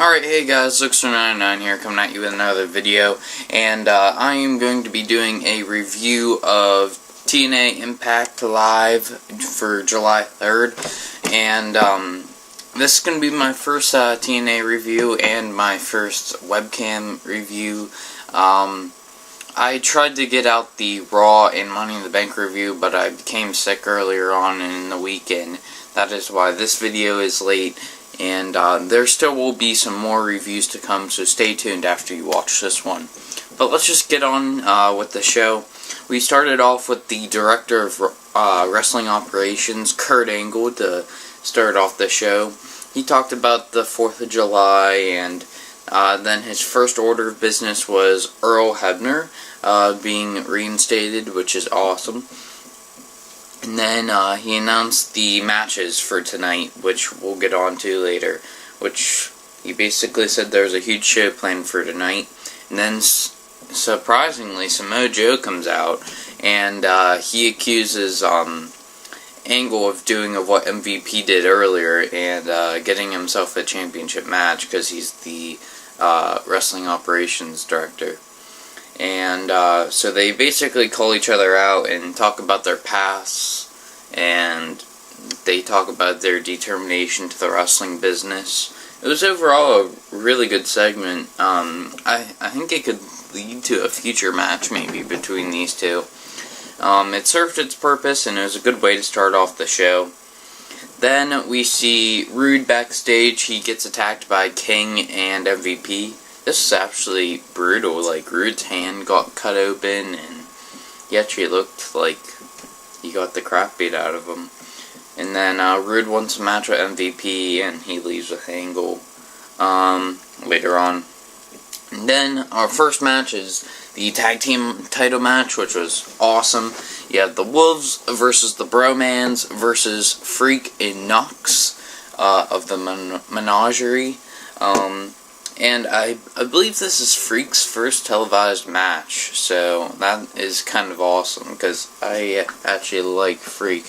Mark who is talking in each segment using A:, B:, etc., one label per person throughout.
A: Alright, hey guys, Luxor99 here, coming at you with another video, and I am going to be doing a review of TNA Impact Live for July 3rd, and this is going to be my first TNA review and my first webcam review. I tried to get out the Raw and Money in the Bank review, but I became sick earlier on in the weekend. That is why this video is late. And there still will be some more reviews to come, so stay tuned after you watch this one. But let's just get on with the show. We started off with the director of wrestling operations, Kurt Angle, to start off the show. He talked about the 4th of July, and then his first order of business was Earl Hebner being reinstated, which is awesome. And then he announced the matches for tonight, which we'll get on to later, which he basically said there's a huge show planned for tonight. And then, surprisingly, Samoa Joe comes out, and he accuses Angle of doing what MVP did earlier, and getting himself a championship match, because he's the wrestling operations director. And so they basically call each other out and talk about their pasts, and they talk about their determination to the wrestling business. It was overall a really good segment. I think it could lead to a future match maybe between these two. It served its purpose, and it was a good way to start off the show. Then we see Rude backstage. He gets attacked by King and MVP. This is actually brutal. Like, Rude's hand got cut open, and he actually looked like he got the crap beat out of him. And then Rude wants a match with MVP, and he leaves with Angle later on. And then our first match is the tag team title match, which was awesome. You have the Wolves versus the Bromans versus Freak and Knox of the Menagerie. And I believe this is Freak's first televised match, so that is kind of awesome, because I actually like Freak.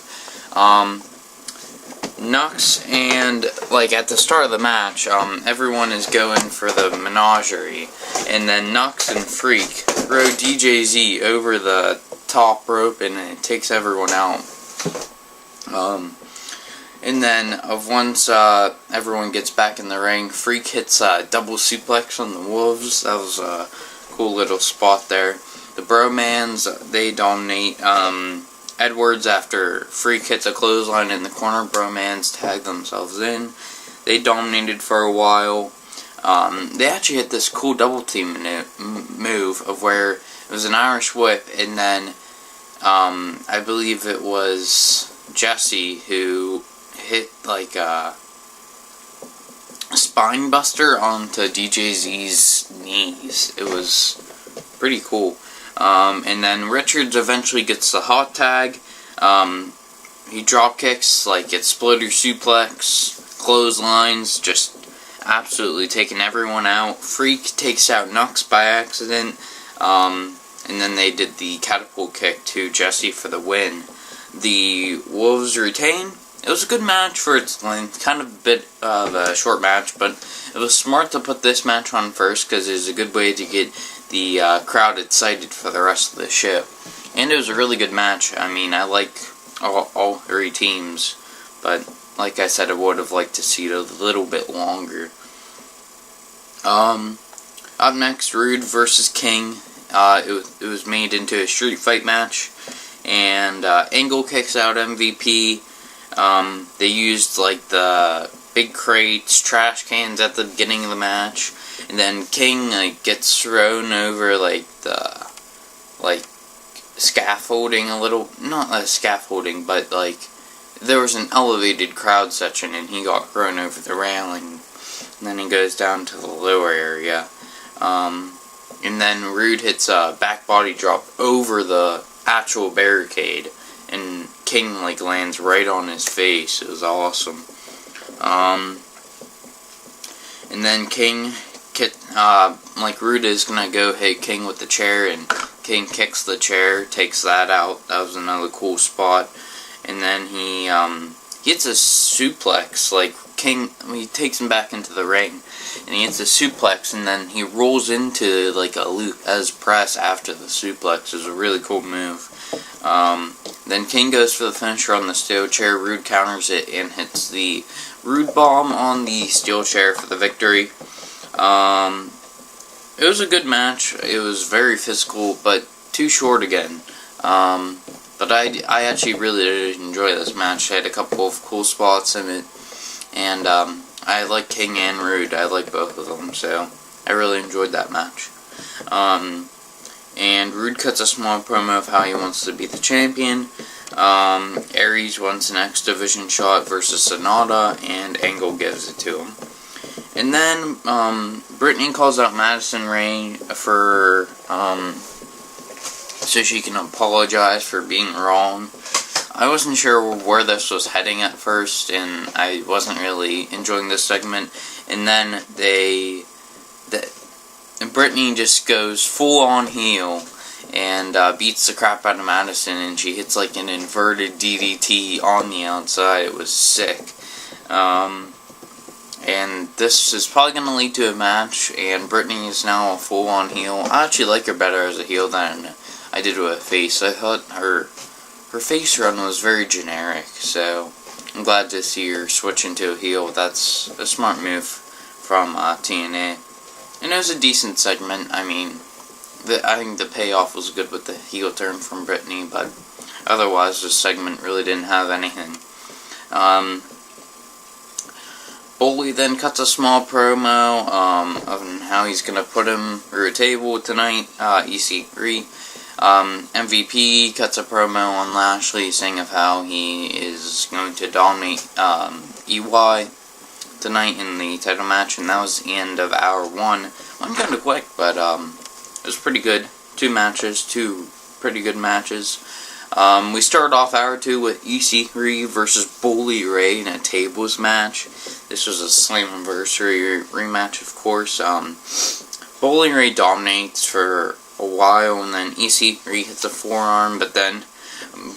A: Knox and, like, at the start of the match, everyone is going for the Menagerie, and then Knox and Freak throw DJZ over the top rope, and it takes everyone out. And then, once everyone gets back in the ring, Freak hits a double suplex on the Wolves. That was a cool little spot there. The Bromans, they dominate Edwards after Freak hits a clothesline in the corner. Bromans tag themselves in. They dominated for a while. They actually hit this cool double team move of where it was an Irish whip, and then I believe it was Jesse who hit like a spine buster onto DJZ's knees. It was pretty cool. And then Richards eventually gets the hot tag. He drop kicks, like exploder suplex, clotheslines, just absolutely taking everyone out. Freak takes out Knox by accident. And then they did the catapult kick to Jesse for the win. The Wolves retain. It was a good match for its length, kind of a bit of a short match, but it was smart to put this match on first because it was a good way to get the crowd excited for the rest of the show. And it was a really good match. I mean, I like all three teams, but like I said, I would have liked to see it a little bit longer. Up next, Rude versus King. It was made into a street fight match, and Angle kicks out MVP. They used like the big crates, trash cans at the beginning of the match, and then King gets thrown over like the scaffolding a little, not scaffolding, but like there was an elevated crowd section, and he got thrown over the railing, and then he goes down to the lower area, and then Rude hits a back body drop over the actual barricade, and King like lands right on his face. It was awesome. And then King, like Rude is gonna go hit King with the chair, and King kicks the chair, takes that out. That was another cool spot. And then he hits a suplex like King, he takes him back into the ring, and he hits a suplex, and then he rolls into like a loop as press after the suplex. It was a really cool move. Then King goes for the finisher on the steel chair. Rude counters it and hits the Rude Bomb on the steel chair for the victory. It was a good match. It was very physical, but too short again. But I actually really did enjoy this match. I had a couple of cool spots in it, and I like King and Rude. I like both of them, so I really enjoyed that match. And Rude cuts a small promo of how he wants to be the champion. Aries wants an X Division shot versus Sonata, and Angle gives it to him. And then Brittany calls out Madison Rayne for so she can apologize for being wrong. I wasn't sure where this was heading at first, and I wasn't really enjoying this segment. And then Brittany just goes full on heel and beats the crap out of Madison, and she hits like an inverted DDT on the outside. It was sick. And this is probably going to lead to a match, and Brittany is now a full on heel. I actually like her better as a heel than I did with a face. I thought her face run was very generic, so I'm glad to see her switch into a heel. That's a smart move from TNA. And it was a decent segment. I mean, I think the payoff was good with the heel turn from Brittany, but otherwise this segment really didn't have anything. Bully then cuts a small promo of how he's going to put him through a table tonight, EC3. MVP cuts a promo on Lashley saying of how he is going to dominate EY tonight in the title match, and that was the end of hour 1. Went kind of quick, but it was pretty good. Two pretty good matches. We started off hour 2 with EC3 versus Bully Ray in a tables match. This was a Slammiversary rematch, of course. Bully Ray dominates for a while, and then EC3 hits a forearm, but then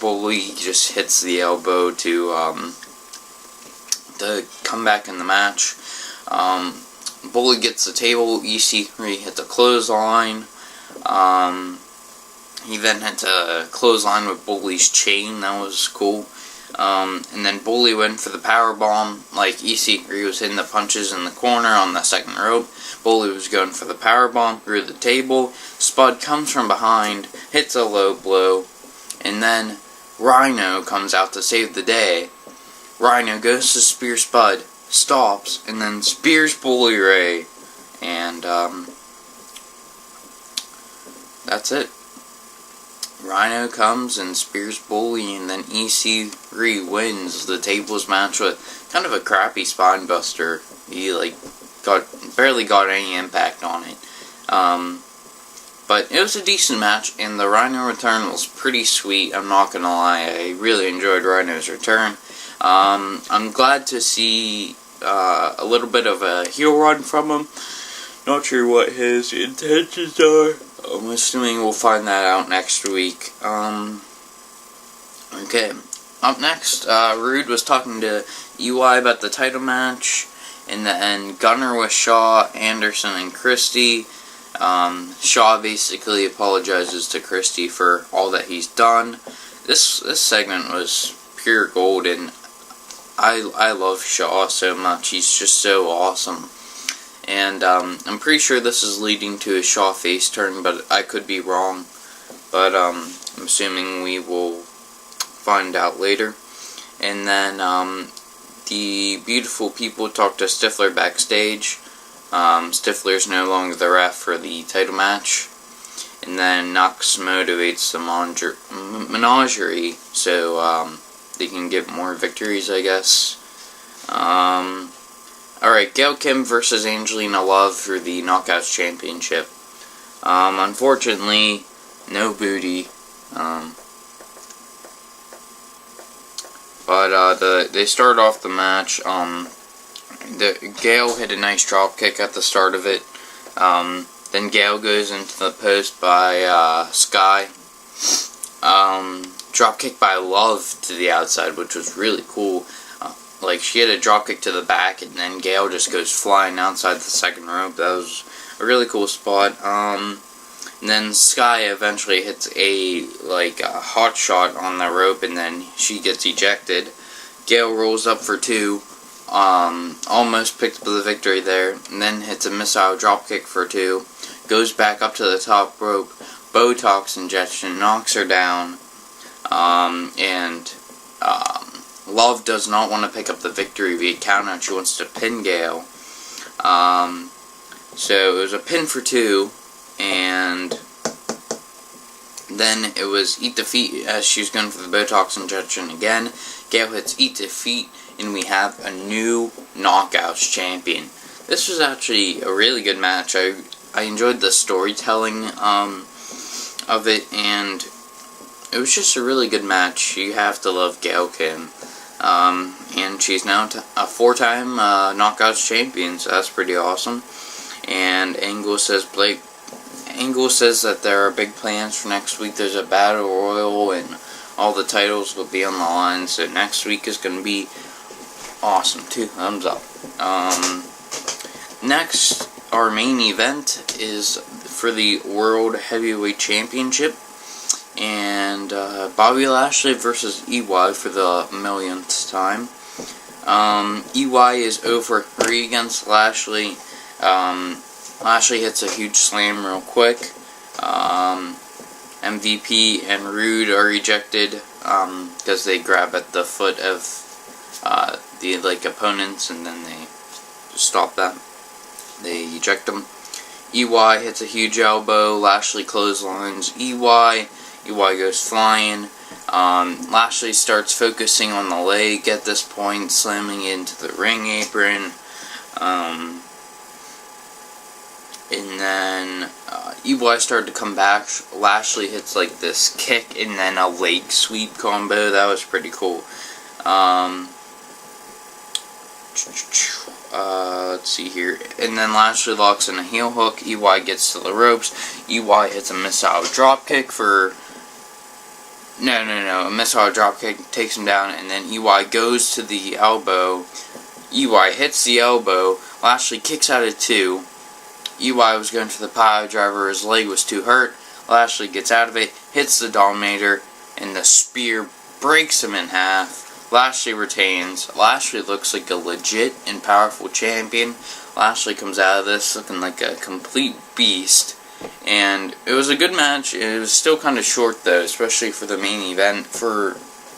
A: Bully just hits the elbow to come back in the match. Bully gets the table, EC3 hits a clothesline. He then hits a clothesline with Bully's chain. That was cool. And then Bully went for the powerbomb. Like EC3 was hitting the punches in the corner on the second rope. Bully was going for the powerbomb through the table. Spud comes from behind, hits a low blow, and then Rhino comes out to save the day. Rhino goes to spear Spud, stops, and then spears Bully Ray. And that's it. Rhino comes and spears Bully, and then EC3 wins the tables match with kind of a crappy spine buster. He barely got any impact on it. But it was a decent match, and the Rhino return was pretty sweet. I'm not gonna lie, I really enjoyed Rhino's return. I'm glad to see a little bit of a heel run from him. Not sure what his intentions are. I'm assuming we'll find that out next week. Okay. Up next, Rude was talking to EY about the title match. In the end, Gunner with Shaw, Anderson, and Christie. Shaw basically apologizes to Christie for all that he's done. This segment was pure gold, and I love Shaw so much. He's just so awesome. And I'm pretty sure this is leading to a Shaw face turn, but I could be wrong. But I'm assuming we will find out later. And then the beautiful people talk to Stifler backstage. Stifler's no longer the ref for the title match. And then Knox motivates the menagerie so they can get more victories, I guess. Alright, Gail Kim versus Angelina Love for the Knockouts Championship. Unfortunately, no booty. But they start off the match. Gail hit a nice drop kick at the start of it. Then Gail goes into the post by Sky. Drop kick by Love to the outside, which was really cool. like, she had a dropkick to the back, and then Gail just goes flying outside the second rope. That was a really cool spot. And then Sky eventually hits a hot shot on the rope, and then she gets ejected. Gail rolls up for 2, almost picked up the victory there, and then hits a missile dropkick for 2, goes back up to the top rope, Botox injection, knocks her down, and Love does not want to pick up the victory via countout. She wants to pin Gail. So it was a pin for 2, and then it was Eat Defeat as she was going for the Botox injection again. Gail hits Eat Defeat, and we have a new Knockouts champion. This was actually a really good match. I enjoyed the storytelling of it, and it was just a really good match. You have to love Gail Kim. And she's now a 4-time Knockouts champion, so that's pretty awesome. And Angle says that there are big plans for next week. There's a battle royal, and all the titles will be on the line. So next week is going to be awesome. 2 thumbs up. Next, our main event is for the World Heavyweight Championship. And Bobby Lashley versus EY for the millionth time. EY is 0 for 3 against Lashley. Lashley hits a huge slam real quick. MVP and Rude are ejected because they grab at the foot of the opponents, and then they stop them. They eject them. EY hits a huge elbow. Lashley clotheslines EY. EY goes flying. Lashley starts focusing on the leg at this point, slamming into the ring apron. And then EY started to come back. Lashley hits this kick and then a leg sweep combo. That was pretty cool. Let's see here. And then Lashley locks in a heel hook. EY gets to the ropes. EY hits a missile dropkick for... No. A missile dropkick takes him down, and then EY goes to the elbow. EY hits the elbow. Lashley kicks out at 2. EY was going for the pile driver. His leg was too hurt. Lashley gets out of it, hits the Dominator, and the spear breaks him in half. Lashley retains. Lashley looks like a legit and powerful champion. Lashley comes out of this looking like a complete beast. And it was a good match. It was still kind of short though, especially for the main event, for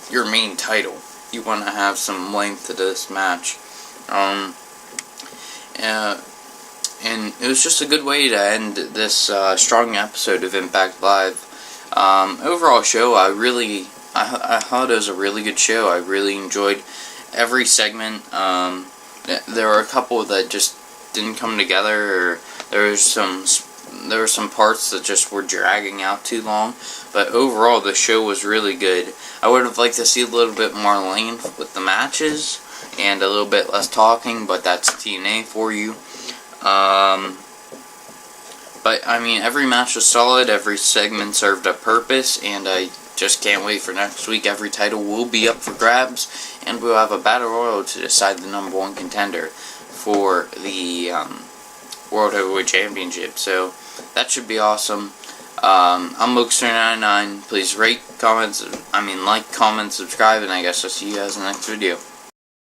A: your main title. You want to have some length to this match. And it was just a good way to end this strong episode of Impact Live. Overall show, I thought it was a really good show. I really enjoyed every segment. There were a couple that just didn't come together, or there were some parts that just were dragging out too long. But overall, the show was really good. I would have liked to see a little bit more length with the matches and a little bit less talking, but that's TNA for you. But I mean, every match was solid. Every segment served a purpose, and I just can't wait for next week. Every title will be up for grabs, and we'll have a battle royal to decide the #1 contender for the World Heavyweight Championship. So that should be awesome. I'm Mokester99. Please rate, comment, subscribe, and I guess I'll see you guys in the next video.